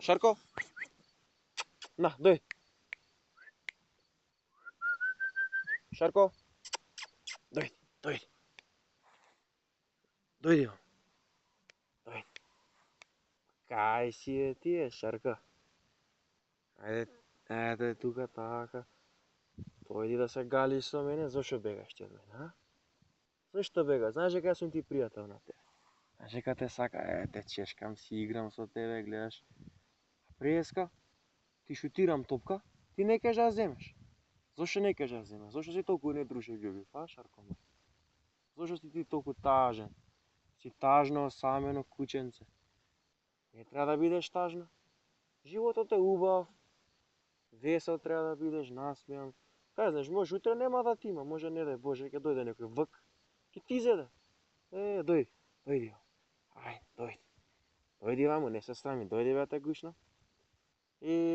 Šarko? Na, doj. Šarko? Doj, doj. Dojdi. Doj. Kaj si je ti je, Šarko? Ajde tuka taka. Dojdi da se gališ со мене, зошто бегаш ти од мене, а? Зошто бегаш? Знаеш дека јас сум ти пријател на тебе. Знаеш дека те сака, те чешкам, си играм со тебе, гледаш. Преска, ти шутирам топка, ти не кажеш да земеш. Зошто не кажеш да земеш? Зошто си толку недружелюбив, а, Шарко мој? Зошто си ти толку тажен? Си тажно, осамено кученце. Не треба да бидеш тажна. Животот е убав. Весел треба да бидеш, насмеан. Кај знаеш, може утре нема да ти има, може не дај Боже, ќе дојде некој вк, ќе ти зеде. Дојди, дојди. Ајде, дојди. Дојди ваму, не се срами, дојди бе те гушна.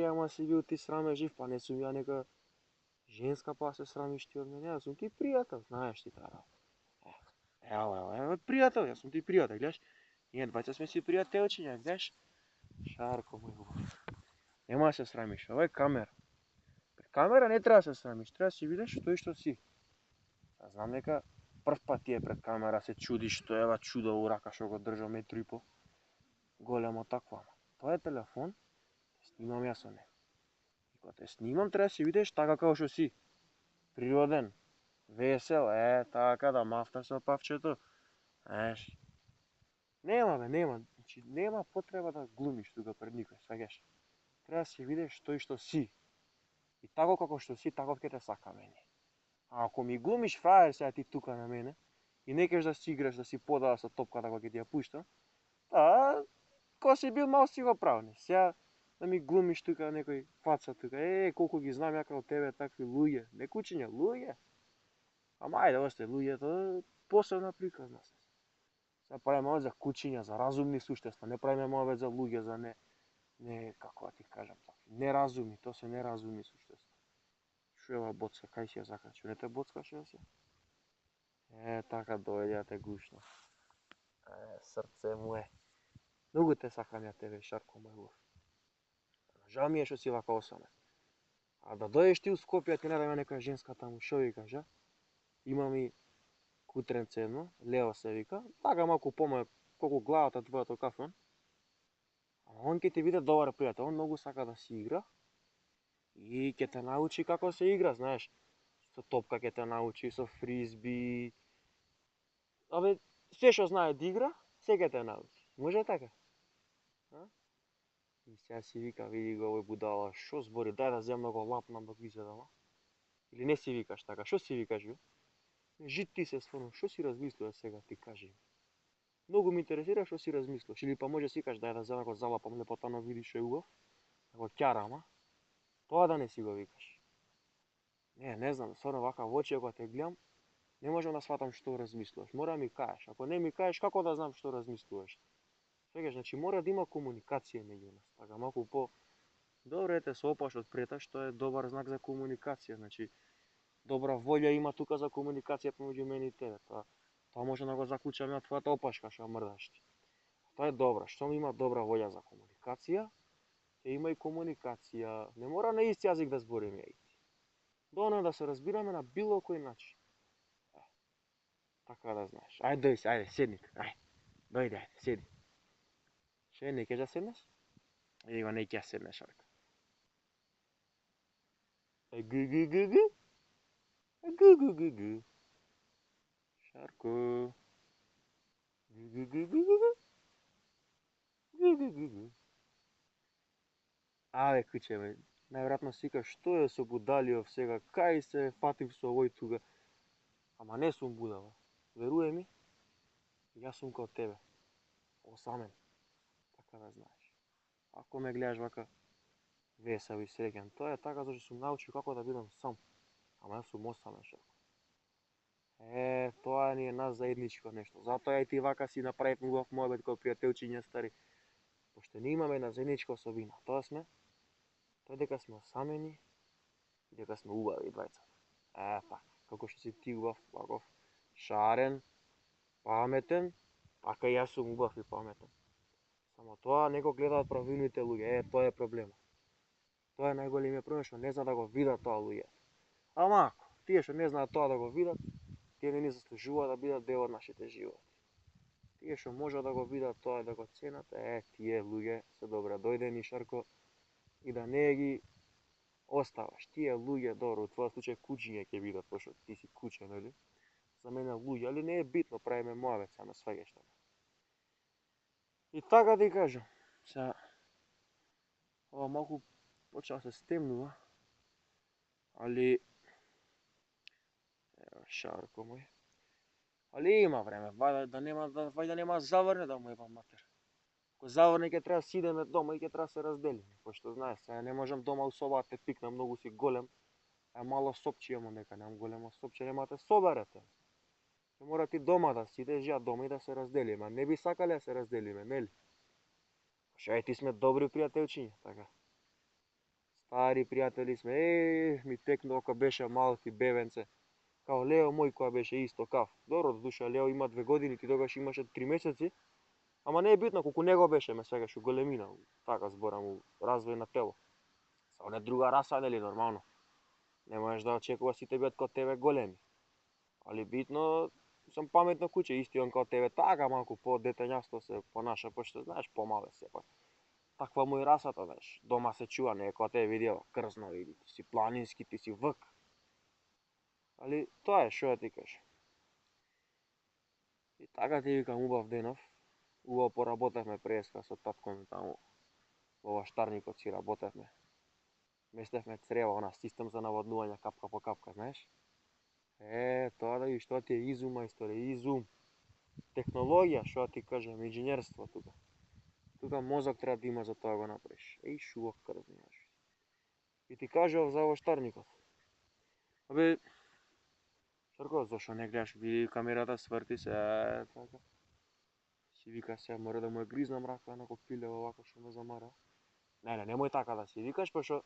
Ама си бил ти срамежив, па не сум ја нека женска па се срамиш ти од мене, јас сум ти пријател, знаеш ти таа работа. Ево, пријател, јас сум ти пријател, гледаш? Ние двајца сме си пријателчиња, гледаш? Шарко мој убав. Нема да се срамиш, ова е камера. Пред камера не треба да се срамиш, треба да си видиш тој што си. Знам дека прв пат ти е пред камера се чудиш што ева чудо у рака што го држам 1,5 метри. Големо такво, ама. Тоа е телефон, снимам јас со него. И кога те снимам треба да си видиш така како што си. Природен, весел, така да мафташ со павчето. Знаеш. Нема потреба да глумиш тука пред никој, сваќаш. Треба да си видиш тој што си. И тако како што си, таков ќе те сака мене. А ако ми глумиш фраер сега ти тука на мене и не кажеш да си играш, да си подава со топката кога ќе ти ја пуштам, кога си бил мал си го правни. Сега да ми глумиш тука некој фаца тука, колку ги знам ја како тебе такви луѓе, не кучиња, луѓе. Ама ајде, осте луѓето посебна приказна се. Сега правиме овој за кучиња, за разумни суштества, не правиме овој за луѓе, за не како да ти кажам такви, неразумни, тоа се неразумни суштества. Шо ева боцка, кај си ја закачу, не те боцкаше ја се? Така дојде ја те гушна. Срце мое. Многу те сакам ја тебе, Шарко мој лов. Жал ми е што си вака осамен. А да дојдеш ти у Скопје, ти не да има некоја женска таму, шо викаш, а? Има ми кутренце едно, Лео се вика, така малку помалку колку главата твојата кафан. Ама он ќе ти биде добар пријател, он многу сака да си игра и ќе те научи како се игра, знаеш. Со топка ќе те научи, со фризби. Се што знае да игра, се ќе те научи. Може така? И сега си вика, види го овој будала, шо збори, дај да земно го лапнам да го изедам, а? Или не си викаш така, шо си викаш бе? Жит ти се стварно, шо си размислуваш сега, ти кажи. Многу ме интересира шо си размислуваш, или па може си кажеш дај да земно го залапам лепотано, видиш шо е убав, да го ќарам, а? Тоа да не си го викаш. Не знам, стварно вака во очи кога те гледам, не можам да сватам што размислуваш. Мора да ми кажеш. Ако не ми кажеш, како да знам што размислуваш? Свегаш, значи мора да има комуникација меѓу нас. Така малку по добро ете се опаш од прета, што е добар знак за комуникација. Значи добра волја има тука за комуникација помеѓу мене и тебе. Тоа може да го заклучам ја твојата опашка што мрдаш ти. Тоа е добро. Што има добра волја за комуникација, ќе има и комуникација. Не мора на ист јазик да збориме и ти. Доволно да се разбираме на било кој начин. Така да знаеш. Ајде, седни тука, ајде. Дојде, седи. Ше, не ќе да седнеш? Его, не ќе седнеш, Шарко. Гу. Гу. Шарко. Гу. Абе, куче, бе. Најверојатно си кажеш, што е со Будалиов сега, кај се фатив со овој туга. Ама не сум будала. Веруе ми, јас сум као тебе. Осамен. Така да знаеш. Ако ме гледаш вака весел и среќен, тоа е така зашто сум научил како да бидам сам. Ама јас сум осамен, Шарко. Тоа ни е нас заедничко нешто. Затоа и ти вака си направивме убав мојбет кој пријателчиња стари. Пошто ние имаме една заедничка особина. Тоа е дека сме осамени и дека сме убави двајца. Така, како што си ти убав, ваков, шарен, паметен, така и јас сум убав и паметен. Само тоа не го гледаат правилните луѓе, тоа е проблемот. Тоа е најголемиот проблем што не знаат да го видат тоа луѓе. Ама ако тие што не знаат тоа да го видат, тие не ни заслужуваат да бидат дел од нашите животи. Тие што можат да го видат тоа и да го ценат, тие луѓе се добре. Дојде ни Шарко и да не ги оставаш. Тие луѓе, добро, во твојот случај кучиња ќе бидат, пошто ти си куче, нели? За мене луѓе, али не е битно, правиме моавет, само сваѓаш тоа. И така ти кажам, сега ова малку почна да се стемнува, али Шарко мој. Али има време, вај да нема заврне да му ебам матер. Ако заврне ќе треба да си идеме дома и ќе треба да се разделиме, пошто знаеш, сега не можам дома у собата те пикна, многу си голем, а мало сопче имам нека, немам големо сопче, нема да те соберете. Ќе мора ти дома да си идеш, ја дома и да се разделиме, не би сакале да се разделиме, нели? Шо ти сме добри пријателчиња, така. Стари пријатели сме, ми текнува кога беше малки бебенце. Као Лео мој која беше исто каф. Добро, до душа Лео има 2 години, ти тогаш имаше 3 месеци. Ама не е битно, колку него беше, ме свегаш у големина, така зборам, у развој на тело. Са не друга раса, нели, нормално. Не можеш да очекуваш сите бидат као тебе големи. Али битно, сум паметно куче, исти он као тебе, така малку по детењасто се понаша, пошто знаеш, помале сепак. Таква му и расата, знаеш. Дома се чува, не е као тебе, види, крзно, види, ти си планински, ти си вк. Али тоа е, шо да ти кажа. И така ти викам убав денов. Убаво поработевме преска со татко ми таму. Во Штарникот си работевме. Местевме црева, она систем за наводнување капка по капка, знаеш? Тоа да видиш, тоа ти е изум, мајсторе, изум. Технологија, шо да ти кажам, инженерство тука. Тука мозок треба да има за тоа го направиш. Шувок крзни, знаеш. И ти кажав за Штарникот. Абе, Шарко, зашо не гледаш, види камерата сврти се, така. Си вика се, мора да му е гризнам рака, нако пилево овако што ме замара. Не, немој така да си викаш, пошто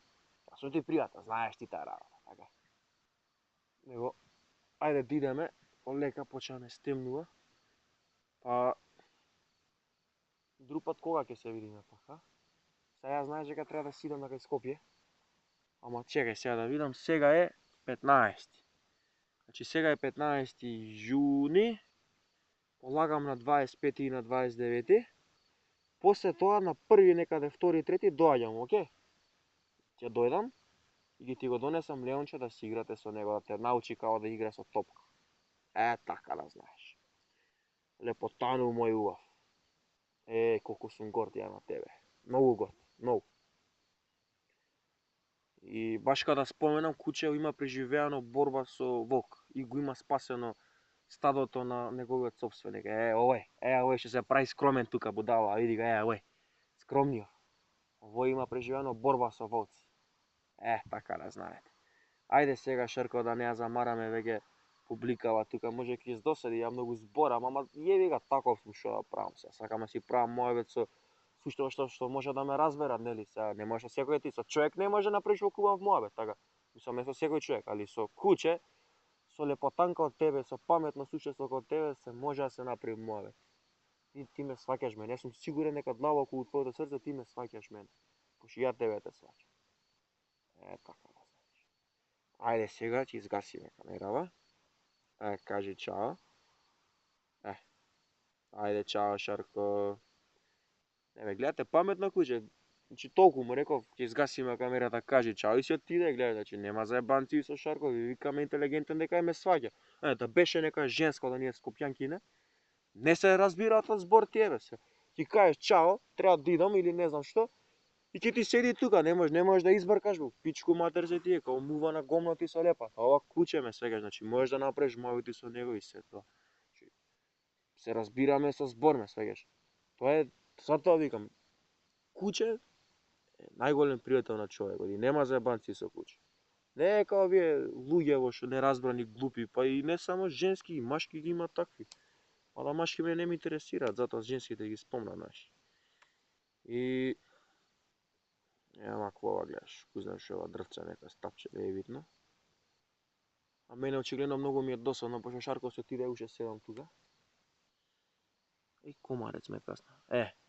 јас сум ти пријател, знаеш ти таа работа, така. Него, ајде да идеме, полека почна не стемнува, па друг пат кога ќе се видиме пак, а? Сега ја знаеш дека треба да си идам на кај Скопје, ама чекај сега да видам, сега е 15. Значи сега е 15 јуни, полагам на 25 и на 29. После тоа на први некаде 2-3 доаѓам, оке? Ќе дојдам и ќе ти го донесам Леонче да си играте со него, да те научи како да игра со топка. Така да знаеш. Лепотану мој убав. Колку сум горд ја на тебе. Многу горд, многу. И баш кога да споменам, куче има преживеано борба со волк и го има спасено стадото на неговиот собственик. Овој што се прави скромен тука, будала, види го, овој. Скромниот. Овој има преживеано борба со волци. Така да знаете. Ајде сега, Шарко, да не ја замараме веќе публикава тука, може ќе издосади, ја многу зборам, ама јеби ga, таков сум, што да правам сега. Сакам да си правам мојавет со што може да ме разберат, нели? Сега не може секој ти со човек не може да направиш во убав мојавет, така. Мислам не со секој човек, али со куче, со лепотанка од тебе, со паметно суштество од тебе, се може да се направи мојавет. Ти ме сваќаш мене, јас сум сигурен дека длабоко у твоето срце ти ме сваќаш мене, пошто ја тебе те сваќам. Така да знаеш. Ајде сега ќе изгасиме камерава. Кажи чао. Ајде чао, Шарко. Не гледате паметно куче. Значи толку му реков, ќе изгасиме камерата, кажи чао и си отиде, гледа, значи нема заебанци со Шарко, ви викаме интелигентен дека ме сваќа. Да беше нека женско да ние скопјанки, не се разбираат од збор тие бе се. Ти кажеш чао, треба да идам или не знам што, и ќе ти седи тука, не можеш да избркаш бе, пичку матер се тие, као мува на гомно ти со лепата. Ова куче ме свегаш, значи можеш да направиш мојавити со него и се тоа. Се разбираме со збор ме свегаш. Тоа е, затоа викам, куче е најголем пријател на човекот и нема заебанци со куче. Не е као вие луѓе што неразбрани глупи, па и не само женски, и машки ги има такви. Мада машки ме не ме интересираат, затоа женските ги спомнам, знаеш. И ама кога гледаш, кој знам што ова дрвче нека стапче не е видно. А мене очигледно многу ми е досадно, пошто Шарко се отиде уште седам тука. Комарец ме касна.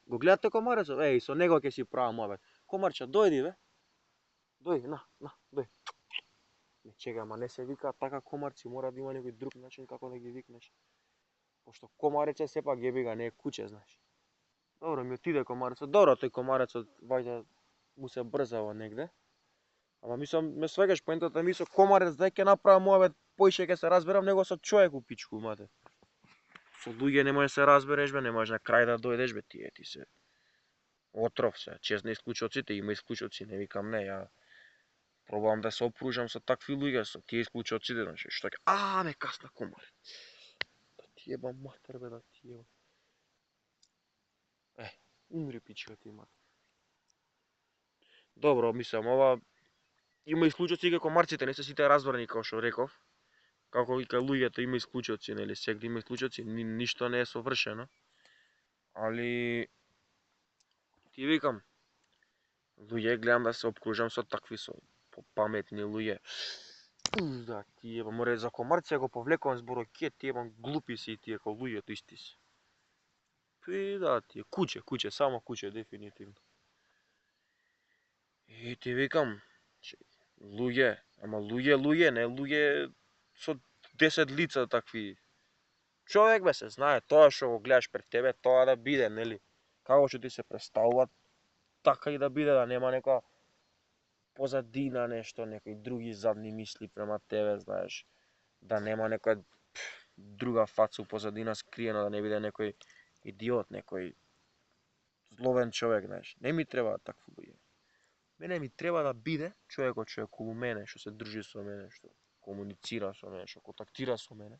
Го гледате комарецот? Еј, со него ќе си правам муабет. Комарче, дојди бе. Дојди, дојди. Не чекай, ама не се вика така комарци, мора да има некој друг начин како да ги викнеш. Пошто комарече сепак јебига не е куче, знаеш. Добро, ми отиде комарецот. Добро, тој комарецот вајде му се брзава негде. Ама мислам, ме свегаш поентата ми со комарец да ќе направам муабет, поише ќе се разберам него со човек у пичку, мате. Со луѓе не можеш да се разбереш бе, не можеш на крај да дојдеш бе, ти се отров се. Чест на исклучоците, има исклучоци, не викам не, ја пробувам да се опружам со такви луѓе, со тие исклучоците, значи што ќе ме касна комарец. Да ти ебам матер бе, да ти ебам. Умри пичка ти мат. Добро, мислам, ова има исклучоци и комарците, не се сите разбрани како што реков. Како и кај луѓето има исклучоци, нели, секој има исклучоци, ништо не е совршено. Али ти викам, луѓе гледам да се опкружам со такви со попаметни луѓе. Да ти ебам, море за комарци го повлекувам зборот, ке ти ебам, глупи си и тие како луѓето исти си. Да ти е куче, само куче дефинитивно. И ти викам, луѓе, ама луѓе, не луѓе со 10 лица такви. Човек бе се знае, тоа што го гледаш пред тебе, тоа да биде, нели? Како што ти се представува, така и да биде, да нема нека позадина нешто, некои други задни мисли према тебе, знаеш. Да нема некоја друга фаца у позадина скриена, да не биде некој идиот, некој зловен човек, знаеш. Не ми треба такви луѓе. Мене ми треба да биде човекот што е околу мене, што се дружи со мене, што комуницира со мене, што контактира со мене.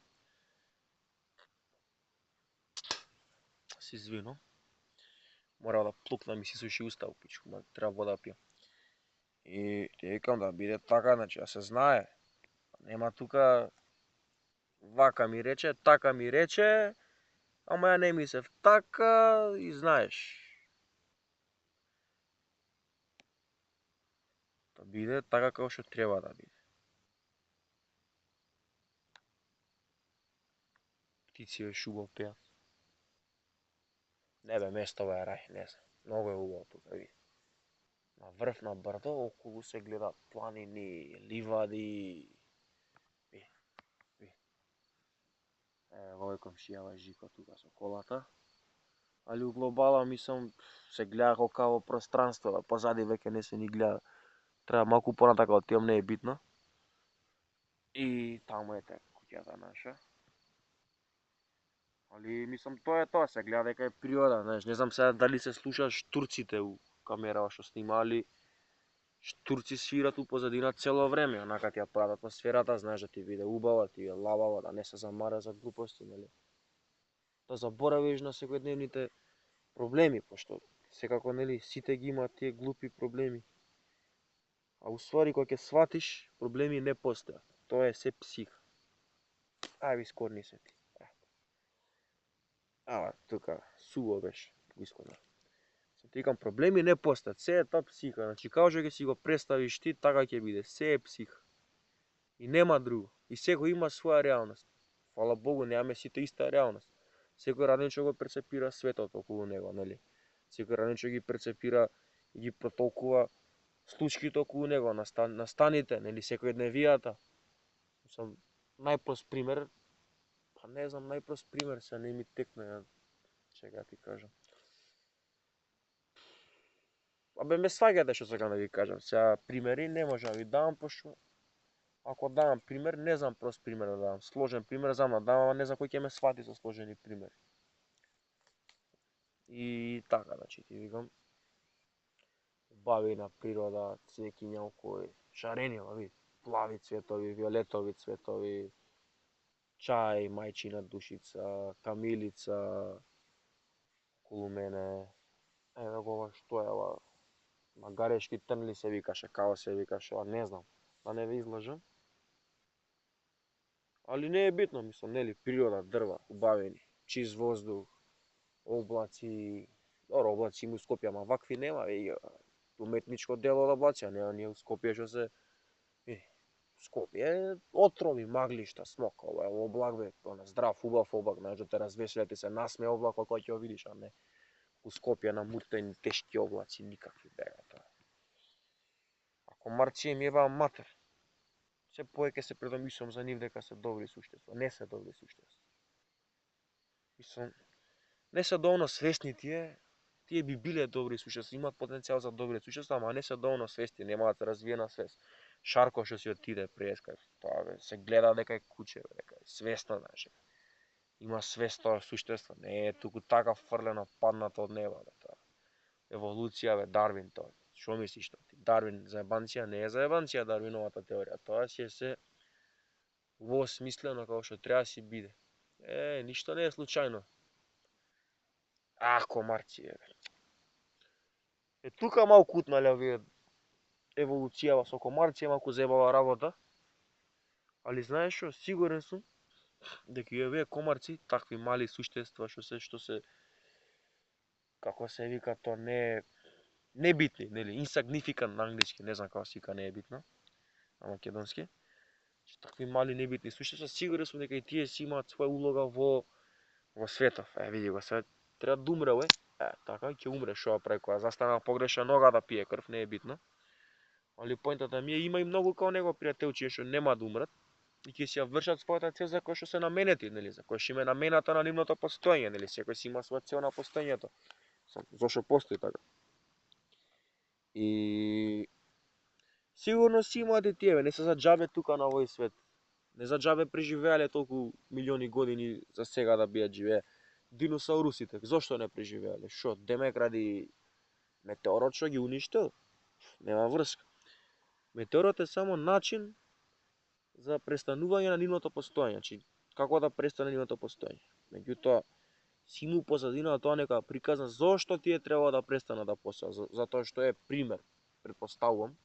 Се извинувам. Мора да плукнам и си суши уста у пичку, ма треба вода да пијам. И ти викам да биде така, значи да се знае. Нема тука вака ми рече, така ми рече, ама ја не мислев така и знаеш. Да биде така како што треба да биде. Птици ве шубав пеат. Не бе, местова е рај, не знам. Многу е убаво тука, ви. На врв на брдо, околу се гледаат планини, ливади. Ви. Овој комшијава Жико тука со колата. Али у глобала, мислам, се гледа колка во пространство, позади веќе не се ни гледа. Треба малку понатака отивам, не е битно. И таму ете куќата наша. Али мислам тоа е тоа, се гледа дека е природа, знаеш, не знам сега дали се слушаш турците у камерава што снимали. Турци свират у позадина цело време, онака ти ја прават атмосферата, знаеш да ти биде убава, ти е лабава, да не се замара за глупости, нели? Да заборавиш на секојдневните проблеми, пошто секако нели сите ги имаат тие глупи проблеми. А уствари кога ќе сватиш, проблеми не постојат. Тоа е се психа. Ај ви скорни се ти. Тука суво беше, го исконав. Се ти викам, проблеми не постојат, се е тоа психа. Значи, како што ќе си го представиш ти, така ќе биде. Се е психа. И нема друго. И секој има своја реалност. Фала Богу, немаме сите иста реалност. Секој различно го перцепира светот околу него, нели? Секој различно ги перцепира и ги протолкува случаите околу него, настаните, нели, секојдневијата. Сам најпрост пример, па не знам, најпрост пример се не ми текне, чека ти кажам. Абе ме сваѓате што сакам да ви кажам. Сега примери не можам да ви давам, пошто ако давам пример, не знам прост пример да давам. Сложен пример знам да давам, ама не знам кој ќе ме свати со сложени примери. И така, значи ти викам, убавина природа, цвеќиња окој, шарени, ви, плави цветови, виолетови цветови, чај, мајчина душица, камилица, околу мене. Еве го ова што е ова, магарешки трнли се викаше, као се викаше, не знам, да не ве излажам. Али не е битно, мислам, нели, природа, дрва, убавени, чист воздух, облаци, добро, облаци има у Скопје, ама вакви нема, уметничко дело од облаци, а не оние у Скопје што се Скопје отрови, маглишта, смока, ова е облак бе, здрав, убав облак, знаеш да те развесели, ти се насме облак кога ќе го видиш, а не у Скопје намутени тешки облаци, никакви бега тоа. А комарци ми еба матер. Се повеќе се предомислам за нив дека се добри суштества, не се добри суштества. Мислам, не се доволно свесни тие би биле добри суштества, имаат потенцијал за добри суштества, ама не се доволно свесни, немаат развиена свест. Шарко што си отиде преска, тоа се гледа дека е куче, дека е свесно, знаеш. Има свест тоа суштество, не е туку така фрлено, паднато од неба, тоа. Еволуција, Дарвин тоа. Што мислиш тоа? Дарвин заебанција, не е заебанција Дарвиновата теорија, тоа ќе се во смислено како што треба си биде. Ништо не е случајно. Комарци, тука малку утнале овие еволуцијава со комарци, малку заебава работа. Али знаеш што, сигурен сум дека и овие комарци, такви мали суштества што се како се вика тоа, небитни, нели, insignificant на англиски, не знам како се вика небитно на македонски. Такви мали небитни суштества, сигурен сум дека и тие си имаат своја улога во светов. Види го сега, треба да умре, така ќе умре, што прави кога застана погреша нога да пие крв, не е битно. Али поентата ми има и многу као него пријателчиња што нема да умрат и ќе си ја вршат својата цел за која што се наменети, нели, за која што им е намената на нивното постоење, нели, секој си има своја цел на постоењето. Зошто постои така. И сигурно си имаат и тие, не се за џабе тука на овој свет. Не за џабе преживеале толку милиони години за сега да бијат живее. Диносаурусите, зошто не преживеале? Шо, демек ради метеорот што ги уништил? Нема врска. Метеорот е само начин за престанување на нивното постоење, значи како да престане нивното постоење. Меѓутоа, си му позадина тоа нека приказна зошто тие треба да престанат да постојат, затоа што е пример, претпоставувам,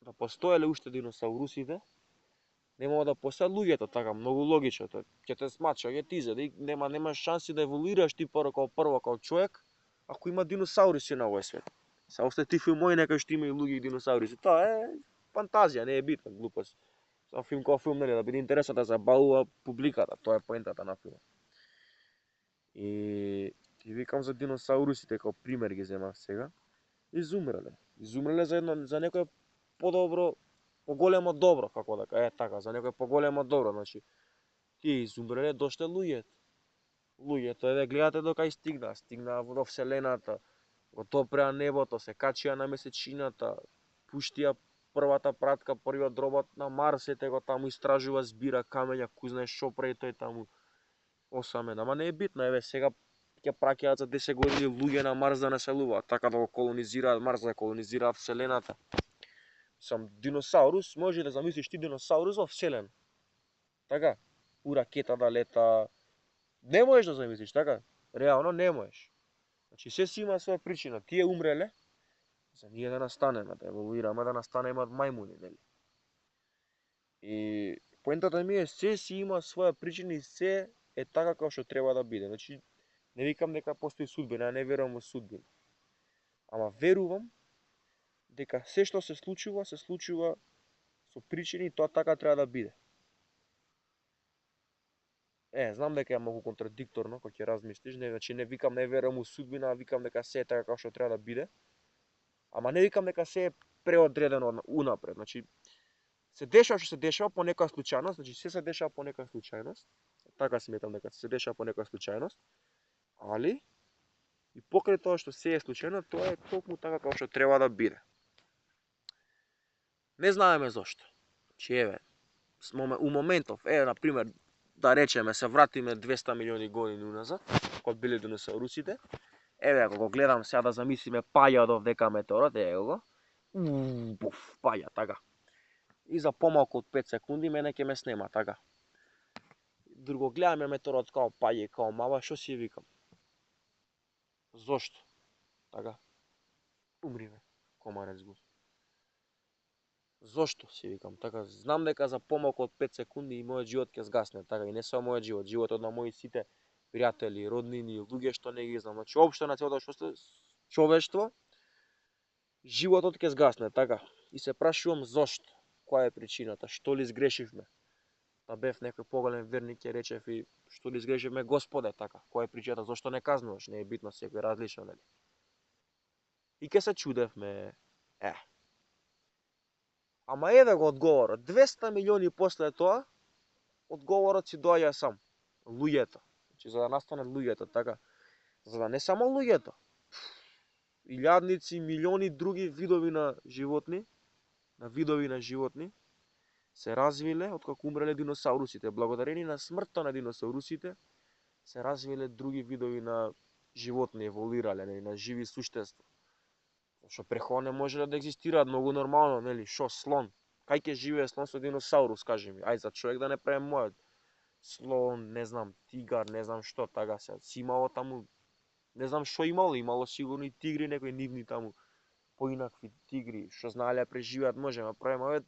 да постоеле уште диносаурусите, нема да постојат луѓето, така многу логично, ќе те смача, ќе ти изеде, нема шанси да еволуираш ти прво како човек, ако има диносауруси на овој свет. Се още ти филмови некој што има и луѓе и диносауруси, тоа е фантазија, не е битна, глупост. Само филм како филм, нели, да биде интересно да забавува публиката, тоа е поентата на филмот. И ти викам за диносаурусите како пример ги земав сега. Изумреле за некој подобро, поголемо добро, како да кажа, така, за некој поголемо добро, значи тие изумреле, дошле луѓето еве гледате до кај стигнаа во вселената, го допреа небото, се качија на месечината, пуштија првата пратка, првиот робот на Марс, ете го таму истражува, збира камења, кој знае што прави тој таму осамен, ама не е битно, еве сега ќе праќаат за 10 години луѓе на Марс да населуваат, така да го колонизираат Марс, да колонизираат вселената. Сам диносаурус, може да замислиш ти диносаурус во вселена. Така, у ракета да лета, не можеш да замислиш, така? Реално не можеш. Значи се си има своја причина. Тие умреле за ние да настанеме, да еволуираме, да настанеме од мајмуни, нели? И поентата ми е, се си има своја причина и се е така како што треба да биде. Значи, не викам дека постои судбина, не верувам во судбина. Ама верувам дека се што се случува со причини и тоа така треба да биде. Знам дека е многу контрадикторно кога ќе размислиш, значи не викам не верувам во судбина, а викам дека се е така како што треба да биде. Ама не викам дека се е преодредено унапред, значи се дешава што се дешава по некоја случајност, значи се дешава по некоја случајност. Така сметам дека се дешава по некоја случајност, али и покрај тоа што се е случајно, тоа е токму така како што треба да биде. Не знаеме зошто. Че еве, у моментов, на пример, да речеме се вратиме 200 милиони години уназад, кога биле диносаурусите, еве ако го гледам сега да замислиме паѓа од овдека метеорот, го, паѓа, така. И за помалку од 5 секунди мене ќе ме снема, така. Друго гледаме метеорот као паѓа и као мава, што си викам? Зошто? Така. Умриме, комарец го. Зошто си викам, така, знам дека за помалку од 5 секунди и мојот живот ќе згасне, така, и не само мојот живот, животот на мои сите пријатели, роднини, луѓе што не ги знам, значи општо на целото човештво, животот ќе згасне, така, и се прашувам зошто, која е причината, што ли сгрешивме, да бев некој поголем верник ќе речев и што да изгрежеме Господе така. Која е причината зошто не казнуваш? Не е битно, секој различно, нели? И ке се чудевме. Ама еве го одговорот. 200 милиони после тоа, одговорот си доаѓа сам. Луѓето. Значи, за да настане луѓето, така. За да не само луѓето. Илјадници, милиони други видови на животни, се развиле откако умреле диносаурусите. Благодарение на смртта на диносаурусите се развиле други видови на животни, еволуирале, нели, на живи суштества. Што прехо не можеле да екзистираат многу нормално, нели, шо слон. Кај ќе живее слон со диносаурус, кажи ми. Ај за човек да не правим мојот. Слон, не знам, тигар, не знам што, така се. Си имало таму, не знам што имало сигурно и тигри, некои нивни таму поинакви тигри, што знаеле да преживеат, можеме правиме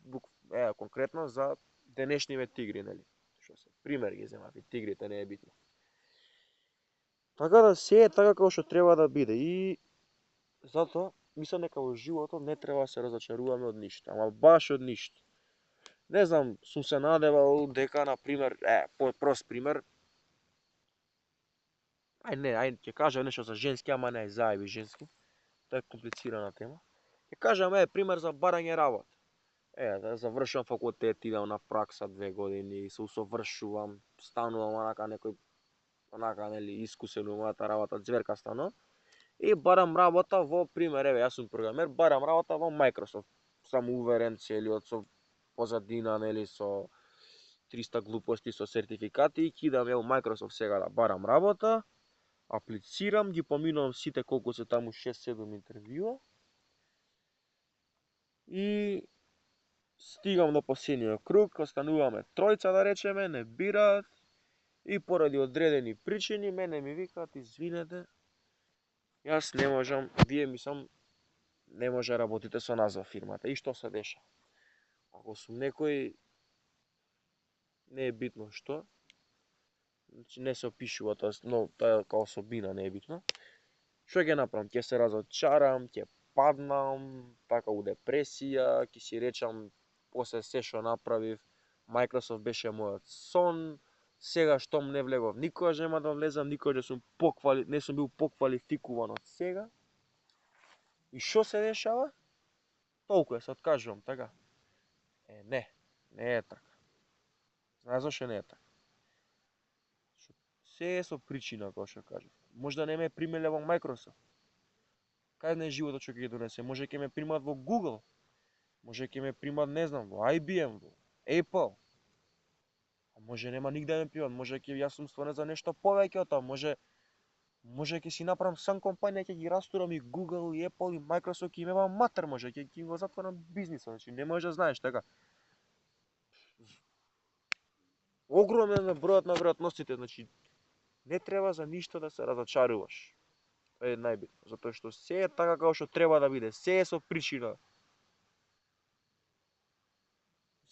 конкретно за денешниве тигри, нели? Што се пример ги земав и тигрите, не е битно. Така да се е така како што треба да биде и затоа мислам дека во животот не треба да се разочаруваме од ништо, ама баш од ништо. Не знам, сум се надевал дека, на пример, прост пример, ќе кажам нешто за женски, ама не, заеби женски, тоа е комплицирана тема. Ќе кажам, пример за барање работа. Да завршувам факултет, идам на пракса 2 години, се усовршувам, станувам онака некој, онака, нели, искусен у мојата работа, зверка станувам. И барам работа во, пример, јас сум програмер, барам работа во Microsoft. Сам уверен, целиот со позадина, нели, со 300 глупости, со сертификати, и кидам во Microsoft сега да барам работа, аплицирам, ги поминувам сите колку се таму 6-7 интервјуа и стигам до последниот круг, остануваме тројца, да речеме, не бираат и поради одредени причини мене ми викаат, извинете, јас не можам, вие мислам не може да работите со нас во фирмата. И што се деша? Ако сум некој, не е битно што, значи не се опишува тоа, но тоа е као особина, не е битно. Што ќе направам? Ќе се разочарам, ќе паднам, така у депресија, ќе си речам после се што направив, Microsoft беше мојот сон, сега штом не влегов, никогаш нема да влезам, никогаш не сум бил поквалификуван од сега. И што се дешава? Толку се откажувам, така. Не е така. Знаеш зашто не е така? Се е со причина, како што кажав. Можда не ме примеле во Microsoft. Кај не е животот што ќе ги донесе? Може ќе ме примат во Google. Може ќе ме примат, не знам, во IBM, во Apple. А може нема нигде да ме примат. Може ќе јас сум стварен за нешто повеќе од тоа. Може ќе си направам сам компанија, ќе ги растурам и Google, и Apple, и Microsoft, ќе имам матер, може ќе го затворам бизнисот. Значи не можеш да знаеш, така. Огромен е бројот на веројатностите, значи не треба за ништо да се разочаруваш. Тоа е најбитно, затоа што се е така како што треба да биде, се е со причина.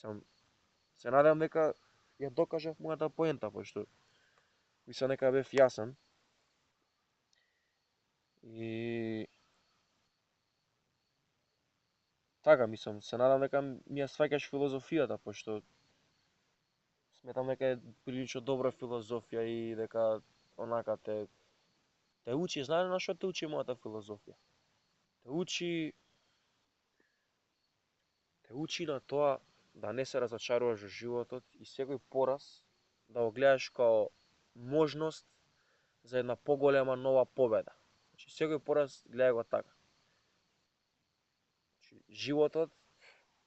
Се надевам дека ја докажав мојата поента, пошто мислам дека бев јасен. И така, мислам, се надам дека ми ја сваќаш филозофијата, пошто сметам дека е прилично добра филозофија и дека онака те учи, знаеш на што те учи мојата филозофија? Те учи на тоа да не се разочаруваш во животот и секој пораз да го гледаш као можност за една поголема нова победа. Значи секој пораз гледа го така. Значи, животот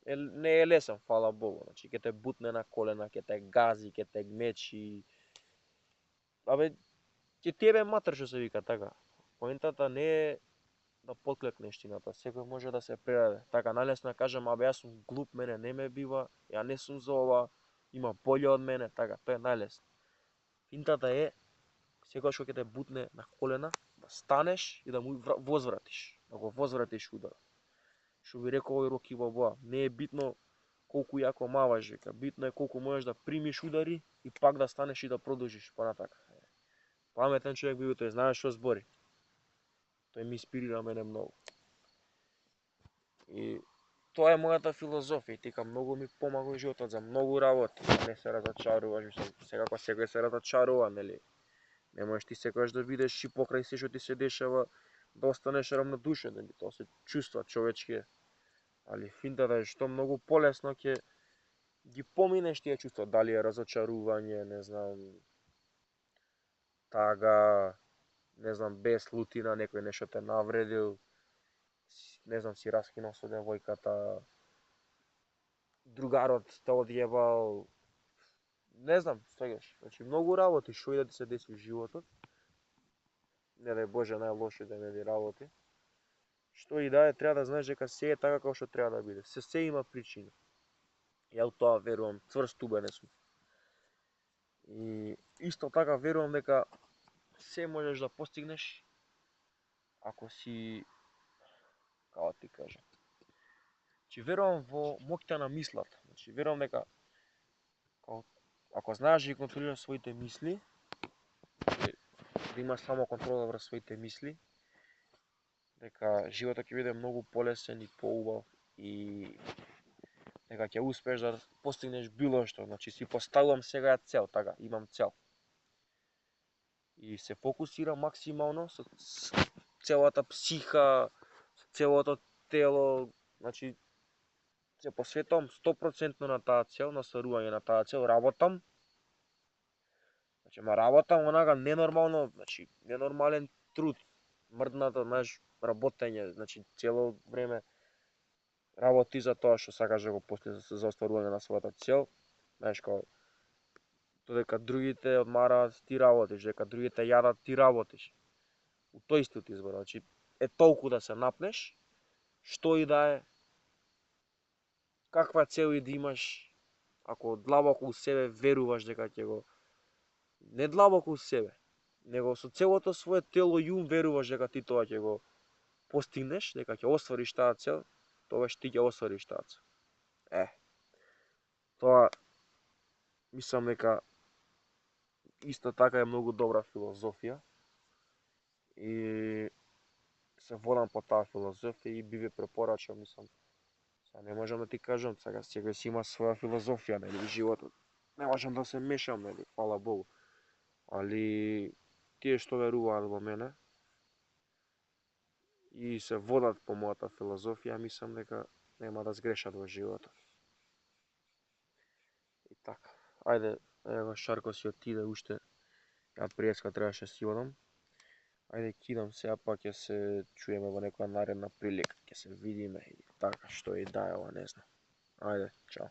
не е лесен, фала Богу. Значи ќе те бутне на колена, ќе те гази, ќе те гмечи. Ќе тебе матер, што се вика, така. Поентата не е да подклекнеш ти, секој може да се предаде. Така најлесно да кажам, јас сум глуп, мене не ме бива, ја не сум за ова, има боле од мене, така, тоа е најлесно. Финтата е, секогаш кога ќе те бутне на колена, да станеш и да му возвратиш, да го возвратиш ударот. Што би рекол овој Роки Балбоа, не е битно колку јако маваш, вика, битно е колку можеш да примиш удари и пак да станеш и да продолжиш понатака. Паметен човек бил тој, знаеш што збори. Тој ми инспирира мене многу. И Тоа е мојата филозофија и тика многу ми помага во животот за многу работи, да не се разочаруваш, мислам, секако секој се разочарува, нели? Не можеш ти секогаш да бидеш и покрај се што ти се дешава, да останеш равнодушен, нели? Тоа се чувства човечки, али финтата е што многу полесно ќе ги поминеш тие чувства, дали е разочарување, не знам, тага, не знам, без лутина, некој нешто те навредил, не знам, си раскинал со девојката, другарот те одјебал, не знам, сваќаш. Значи многу работи што и да ти се деси во животот, не дај Боже најлоши да нели работи. Што и да е, треба да знаеш дека се е така како што треба да биде. Се има причина. Ја тоа верувам, цврст убеден сум. И исто така верувам дека се можеш да постигнеш ако си, како ти кажам, значи верувам во моќта на мислата. Значи верувам дека ако знаеш да ги контролираш своите мисли, да имаш само контрола врз своите мисли, дека животот ќе биде многу полесен и поубав и дека ќе успееш да постигнеш било што. Значи си поставувам сега цел, така, имам цел. И се фокусирам максимално со целата психа, со целото тело, значи се посветувам 100% на таа цел, на стварување на таа цел, работам. Значи, работам онака ненормално, значи ненормален труд, мрдната, знаеш, работење, значи цело време работи за тоа што сакаш да го постигнеш за остварување на својата цел. Знаеш, као додека другите одмараат, ти работиш, дека другите јадат, ти работиш. У тој стил ти зборам, значи е толку да се напнеш, што и да е, каква цел и да имаш, ако длабоко у себе веруваш дека ќе го, не длабоко у себе, него со целото свое тело и ум веруваш дека ти тоа ќе го постигнеш, дека ќе оствариш таа цел, тогаш ти ќе оствариш таа цел. Тоа мислам дека исто така е многу добра филозофија и се водам по таа филозофија и би ви препорачал, мислам, сега не можам да ти кажам, сега секој си има своја филозофија, нели, во животот. Не можам да се мешам, нели, фала Богу. Али тие што веруваат во мене и се водат по мојата филозофија, мислам дека нема да сгрешат во животот. И така. Ајде, ево Шарко си отиде уште. Ја приеска требаше си одам. Ајде кидам сега, па ќе се чуеме во некоја наредна прилика, ќе се видиме и така што и да е ова, не знам. Ајде, чао.